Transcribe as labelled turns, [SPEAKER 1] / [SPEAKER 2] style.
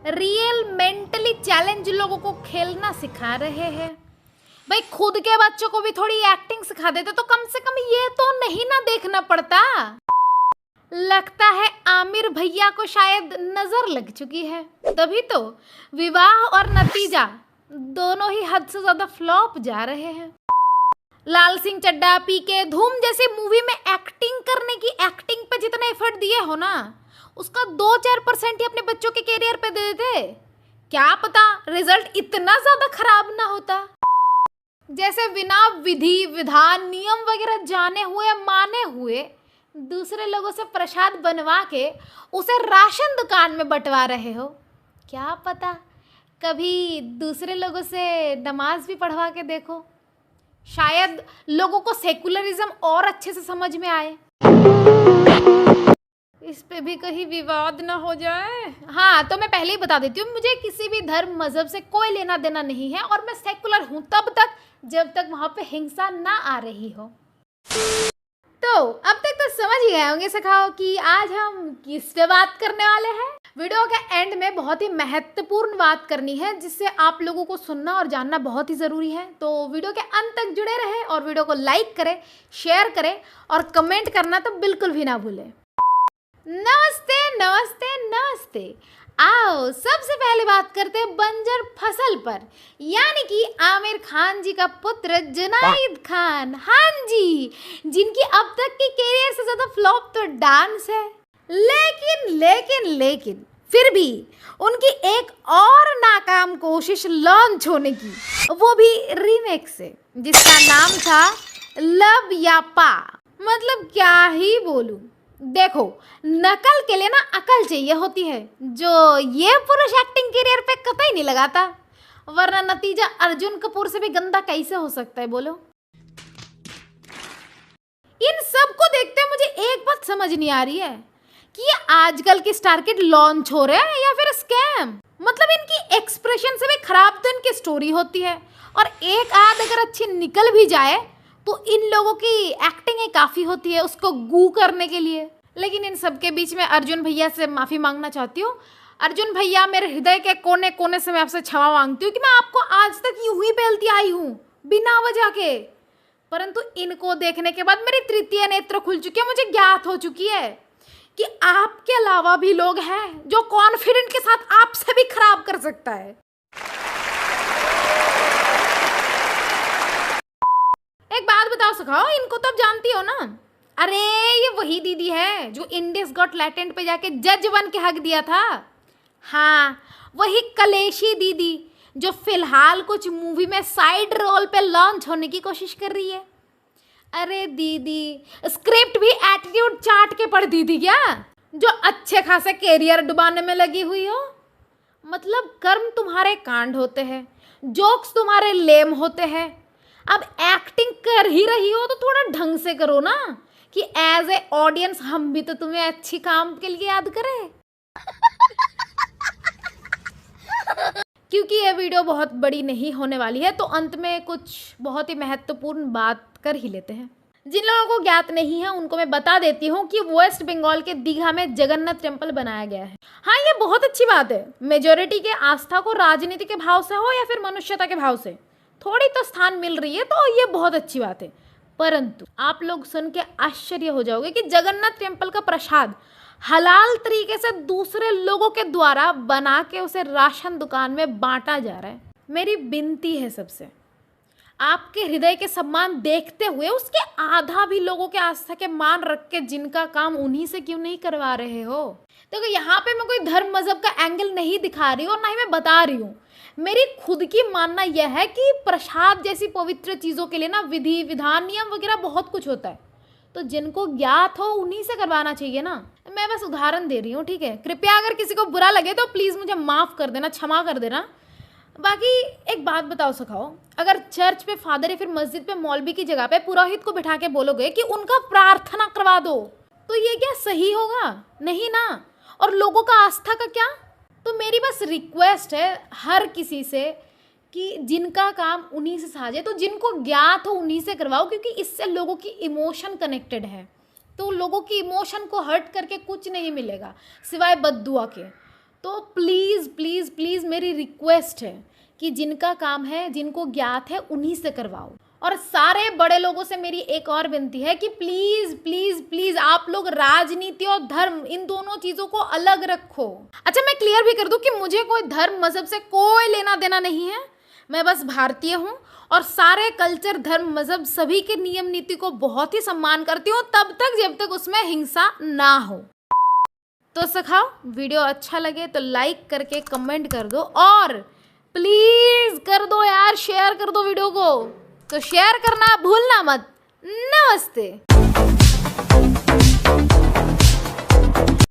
[SPEAKER 1] Real mentally challenge लोगों को खेलना सिखा रहे हैं। भाई खुद के बच्चों को भी थोड़ी एक्टिंग सिखा देते तो कम से कम ये तो नहीं ना देखना पड़ता। लगता है आमिर भैया को शायद नजर लग चुकी है, तभी तो विवाह और नतीजा दोनों ही हद से ज्यादा फ्लॉप जा रहे हैं। लाल सिंह चड्ढा, पीके, धूम जैसी मूवी में एक्टिंग करने की एक्टिंग पे जितना एफर्ट दिए हो ना, उसका 2-4% ही अपने बच्चों के कैरियर पे दे देते, क्या पता रिजल्ट इतना ज्यादा खराब ना होता। जैसे बिना विधि विधान नियम वगैरह जाने हुए माने हुए दूसरे लोगों से प्रसाद बनवा के उसे राशन दुकान में बंटवा रहे हो। क्या पता कभी दूसरे लोगों से नमाज भी पढ़वा के देखो, शायद लोगों को सेकुलरिज्म और अच्छे से समझ में आए। इस पे भी कहीं विवाद ना हो जाए। हाँ तो मैं पहले ही बता देती हूँ, मुझे किसी भी धर्म मजहब से कोई लेना देना नहीं है और मैं सेकुलर हूँ तब तक जब तक वहां पे हिंसा ना आ रही हो। तो अब तक तो समझ ही गए होंगे सखाओ कि आज हम किस पे बात करने वाले हैं। वीडियो के एंड में बहुत ही महत्वपूर्ण बात करनी है जिससे आप लोगों को सुनना और जानना बहुत ही ज़रूरी है, तो वीडियो के अंत तक जुड़े रहे और वीडियो को लाइक करें, शेयर करें और कमेंट करना तो बिल्कुल भी ना भूलें। नमस्ते नमस्ते नमस्ते। आओ सबसे पहले बात करते हैं बंजर फसल पर, यानी कि आमिर खान जी का पुत्र जुनाइद खान। हाँ जी, जिनकी अब तक की कैरियर से ज्यादा फ्लॉप तो डांस है, लेकिन फिर भी उनकी एक और नाकाम कोशिश लॉन्च होने की, वो भी रीमेक से, जिसका नाम था लब या पा। मतलब क्या ही बोलूं। देखो नकल के लिए ना अकल चाहिए होती है, जो ये पुरुष एक्टिंग करियर पे कतई नहीं लगाता, वरना नतीजा अर्जुन कपूर से भी गंदा कैसे हो सकता है बोलो। इन सब को देखते मुझे एक बात समझ नहीं आ रही है कि ये आजकल के स्टार किड लॉन्च हो रहे हैं या फिर स्कैम। मतलब इनकी एक्सप्रेशन से भी खराब तो इनकी स्टोरी होती है, और एक आध अगर अच्छी निकल भी जाए तो इन लोगों की एक्टिंग ही काफ़ी होती है उसको गू करने के लिए। लेकिन इन सब के बीच में अर्जुन भैया से माफ़ी मांगना चाहती हूँ। अर्जुन भैया, मेरे हृदय के कोने कोने से मैं आपसे क्षमा मांगती हूँ कि मैं आपको आज तक यूं ही बेलती आई हूँ बिना वजह के, परंतु इनको देखने के बाद मेरी तृतीय नेत्र खुल चुकी है। मुझे ज्ञात हो चुकी है कि आपके अलावा भी लोग हैं जो कॉन्फिडेंट के साथ आपसे भी खराब कर सकता है। एक बात बताओ सखाओ, इनको तो अब जानती हो ना? अरे ये वही दीदी है जो इंडियस गॉट टैलेंट पे जाके जज बन के हक दिया था। हाँ वही कलेशी दीदी जो फिलहाल कुछ मूवी में साइड रोल पे लॉन्च होने की कोशिश कर रही है। अरे दीदी स्क्रिप्ट भी एटीट्यूड चाट के पढ़ दी थी क्या, जो अच्छे खासे कैरियर डुबाने में लगी हुई हो? मतलब कर्म तुम्हारे कांड होते हैं, जोक्स तुम्हारे लेम होते हैं। अब एक्टिंग कर ही रही हो तो थोड़ा ढंग से करो ना, कि एज ए ऑडियंस हम भी तो तुम्हें अच्छी काम के लिए याद करें। क्योंकि ये वीडियो बहुत बड़ी नहीं होने वाली है तो अंत में कुछ बहुत ही महत्वपूर्ण बात कर ही लेते हैं। जिन लोगों को ज्ञात नहीं है उनको मैं बता देती हूँ कि वेस्ट बंगाल के दीघा में जगन्नाथ टेम्पल बनाया गया है। हाँ ये बहुत अच्छी बात है, मेजोरिटी के आस्था को राजनीति के भाव से हो या फिर मनुष्यता के भाव से थोड़ी तो स्थान मिल रही है, तो ये बहुत अच्छी बात है। परंतु आप लोग सुन के आश्चर्य हो जाओगे कि जगन्नाथ टेम्पल का प्रसाद हलाल तरीके से दूसरे लोगों के द्वारा बना के उसे राशन दुकान में बांटा जा रहा है। मेरी विनती है सबसे, आपके हृदय के सम्मान देखते हुए उसके आधा भी लोगों के आस्था के मान रख के जिनका काम उन्हीं से क्यों नहीं करवा रहे हो? देखो यहाँ पे मैं कोई धर्म मजहब का एंगल नहीं दिखा रही हूँ और ना ही मैं बता रही हूँ। मेरी खुद की मानना यह है कि प्रसाद जैसी पवित्र चीज़ों के लिए ना विधि विधान नियम वगैरह बहुत कुछ होता है, तो जिनको ज्ञात हो उन्हीं से करवाना चाहिए ना। मैं बस उदाहरण दे रही हूँ, ठीक है? कृपया अगर किसी को बुरा लगे तो प्लीज़ मुझे माफ़ कर देना, क्षमा कर देना। बाकी एक बात बताओ सखाओ, अगर चर्च पे फादर या फिर मस्जिद पे मौलवी की जगह पे पुरोहित को बिठा के बोलोगे कि उनका प्रार्थना करवा दो, तो ये क्या सही होगा? नहीं ना। और लोगों का आस्था का क्या? तो मेरी बस रिक्वेस्ट है हर किसी से कि जिनका काम उन्हीं से साझे, तो जिनको ज्ञात हो उन्हीं से करवाओ, क्योंकि इससे लोगों की इमोशन कनेक्टेड है। तो लोगों की इमोशन को हर्ट करके कुछ नहीं मिलेगा सिवाय बद्दुआ के। तो प्लीज़ रिक्वेस्ट है कि जिनका काम है, जिनको ज्ञात है, उन्हीं से करवाओ। और सारे बड़े लोगों से मेरी एक और विनती है कि प्लीज प्लीज प्लीज आप लोग राजनीति और धर्म इन दोनों चीजों को अलग रखो। अच्छा, मैं क्लियर भी कर दूं कि मुझे कोई धर्म मजहब से कोई लेना देना नहीं है। मैं बस भारतीय हूँ और सारे कल्चर, धर्म, मजहब सभी के नियम नीति को बहुत ही सम्मान करती हूँ, तब तक जब तक उसमें हिंसा ना हो। तो सखाओ, वीडियो अच्छा लगे तो लाइक करके कमेंट कर दो और प्लीज कर दो यार, शेयर कर दो वीडियो को। तो शेयर करना भूलना मत। नमस्ते।